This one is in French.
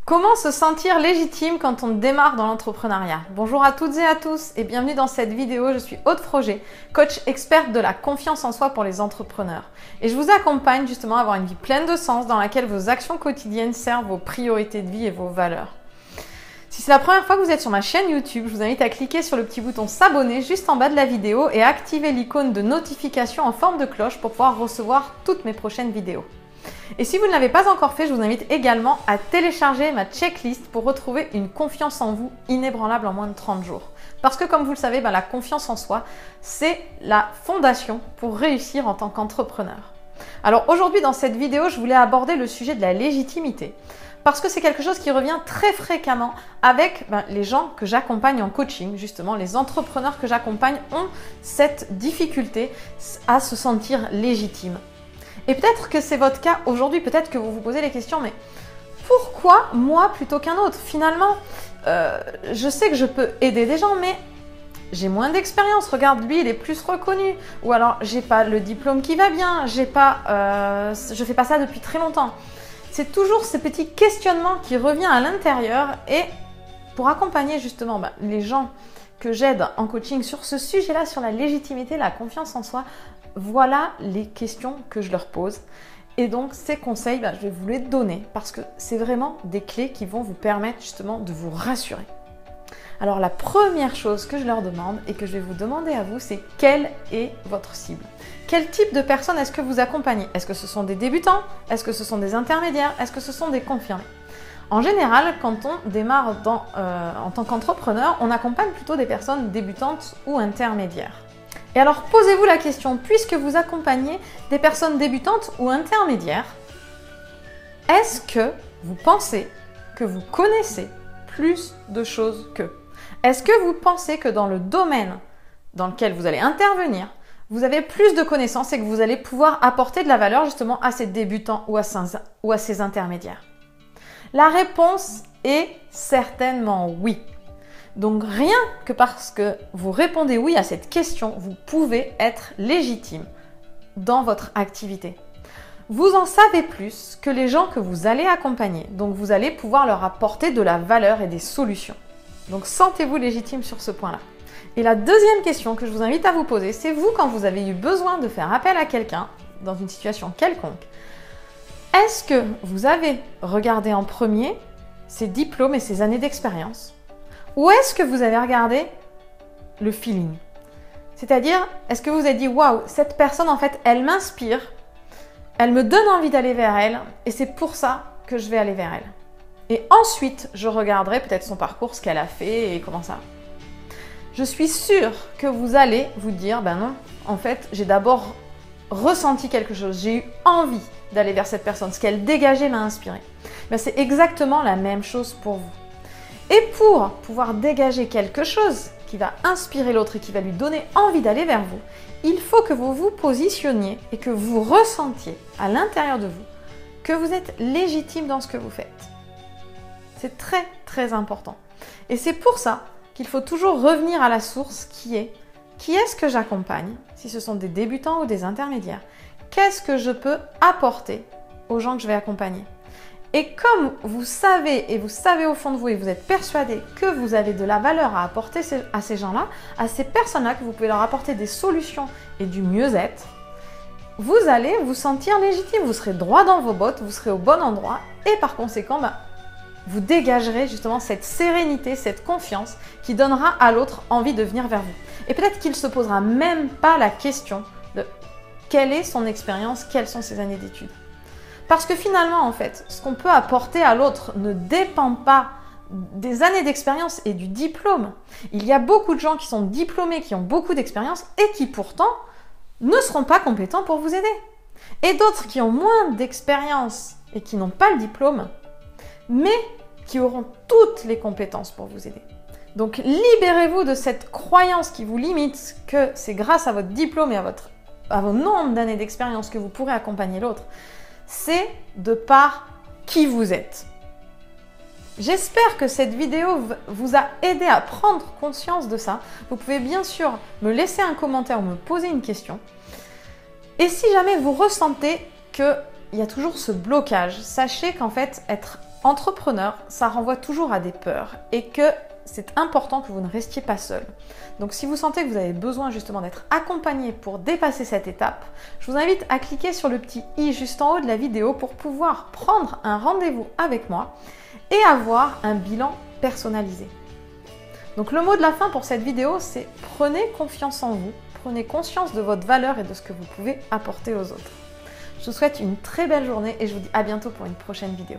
Comment se sentir légitime quand on démarre dans l'entrepreneuriat? Bonjour à toutes et à tous et bienvenue dans cette vidéo. Je suis Aude Froger, coach experte de la confiance en soi pour les entrepreneurs. Et je vous accompagne justement à avoir une vie pleine de sens dans laquelle vos actions quotidiennes servent vos priorités de vie et vos valeurs. Si c'est la première fois que vous êtes sur ma chaîne YouTube, je vous invite à cliquer sur le petit bouton s'abonner juste en bas de la vidéo et à activer l'icône de notification en forme de cloche pour pouvoir recevoir toutes mes prochaines vidéos. Et si vous ne l'avez pas encore fait, je vous invite également à télécharger ma checklist pour retrouver une confiance en vous inébranlable en moins de 30 jours. Parce que comme vous le savez, la confiance en soi, c'est la fondation pour réussir en tant qu'entrepreneur. Alors aujourd'hui, dans cette vidéo, je voulais aborder le sujet de la légitimité. Parce que c'est quelque chose qui revient très fréquemment avec les gens que j'accompagne en coaching. Justement, les entrepreneurs que j'accompagne ont cette difficulté à se sentir légitime. Et peut-être que c'est votre cas aujourd'hui, peut-être que vous vous posez les questions, mais pourquoi moi plutôt qu'un autre? Finalement, je sais que je peux aider des gens, mais j'ai moins d'expérience. Regarde, lui, il est plus reconnu. Ou alors, j'ai pas le diplôme qui va bien, je fais pas ça depuis très longtemps. C'est toujours ces petits questionnements qui reviennent à l'intérieur. Et pour accompagner justement les gens que j'aide en coaching sur ce sujet-là, sur la légitimité, la confiance en soi, voilà les questions que je leur pose. Et donc, ces conseils, je vais vous les donner parce que c'est vraiment des clés qui vont vous permettre justement de vous rassurer. Alors, la première chose que je leur demande et que je vais vous demander à vous, c'est quelle est votre cible? Quel type de personnes est-ce que vous accompagnez? Est-ce que ce sont des débutants? Est-ce que ce sont des intermédiaires? Est-ce que ce sont des confirmés? En général, quand on démarre en tant qu'entrepreneur, on accompagne plutôt des personnes débutantes ou intermédiaires. Et alors, posez-vous la question, puisque vous accompagnez des personnes débutantes ou intermédiaires, est-ce que vous pensez que vous connaissez plus de choses qu'eux? Est-ce que vous pensez que dans le domaine dans lequel vous allez intervenir, vous avez plus de connaissances et que vous allez pouvoir apporter de la valeur justement à ces débutants ou à ces intermédiaires? La réponse est certainement oui. Donc rien que parce que vous répondez oui à cette question, vous pouvez être légitime dans votre activité. Vous en savez plus que les gens que vous allez accompagner, donc vous allez pouvoir leur apporter de la valeur et des solutions. Donc sentez-vous légitime sur ce point-là. Et la deuxième question que je vous invite à vous poser, c'est vous quand vous avez eu besoin de faire appel à quelqu'un dans une situation quelconque, est-ce que vous avez regardé en premier ses diplômes et ses années d'expérience? Ou est-ce que vous avez regardé le feeling? C'est-à-dire, est-ce que vous avez dit « Waouh, cette personne, en fait, elle m'inspire, elle me donne envie d'aller vers elle et c'est pour ça que je vais aller vers elle. » Et ensuite, je regarderai peut-être son parcours, ce qu'elle a fait et comment ça. Je suis sûre que vous allez vous dire « Ben non, en fait, j'ai d'abord ressenti quelque chose, j'ai eu envie d'aller vers cette personne, ce qu'elle dégageait m'a inspiré. » C'est exactement la même chose pour vous. Et pour pouvoir dégager quelque chose qui va inspirer l'autre et qui va lui donner envie d'aller vers vous, il faut que vous vous positionniez et que vous ressentiez à l'intérieur de vous que vous êtes légitime dans ce que vous faites. C'est très très important. Et c'est pour ça qu'il faut toujours revenir à la source qui est-ce que j'accompagne, si ce sont des débutants ou des intermédiaires, qu'est-ce que je peux apporter aux gens que je vais accompagner. Et comme vous savez, et vous savez au fond de vous, et vous êtes persuadé que vous avez de la valeur à apporter à ces gens-là, à ces personnes-là, que vous pouvez leur apporter des solutions et du mieux-être, vous allez vous sentir légitime, vous serez droit dans vos bottes, vous serez au bon endroit, et par conséquent, vous dégagerez justement cette sérénité, cette confiance qui donnera à l'autre envie de venir vers vous. Et peut-être qu'il ne se posera même pas la question de quelle est son expérience, quelles sont ses années d'études. Parce que finalement, en fait, ce qu'on peut apporter à l'autre ne dépend pas des années d'expérience et du diplôme. Il y a beaucoup de gens qui sont diplômés, qui ont beaucoup d'expérience et qui pourtant ne seront pas compétents pour vous aider. Et d'autres qui ont moins d'expérience et qui n'ont pas le diplôme, mais qui auront toutes les compétences pour vous aider. Donc libérez-vous de cette croyance qui vous limite que c'est grâce à votre diplôme et à vos nombres d'années d'expérience que vous pourrez accompagner l'autre. C'est de par qui vous êtes. J'espère que cette vidéo vous a aidé à prendre conscience de ça. Vous pouvez bien sûr me laisser un commentaire ou me poser une question. Et si jamais vous ressentez qu'il y a toujours ce blocage, sachez qu'en fait, être Entrepreneur, ça renvoie toujours à des peurs et que c'est important que vous ne restiez pas seul. Donc si vous sentez que vous avez besoin justement d'être accompagné pour dépasser cette étape, je vous invite à cliquer sur le petit i juste en haut de la vidéo pour pouvoir prendre un rendez-vous avec moi et avoir un bilan personnalisé. Donc le mot de la fin pour cette vidéo, c'est prenez confiance en vous, prenez conscience de votre valeur et de ce que vous pouvez apporter aux autres. Je vous souhaite une très belle journée et je vous dis à bientôt pour une prochaine vidéo.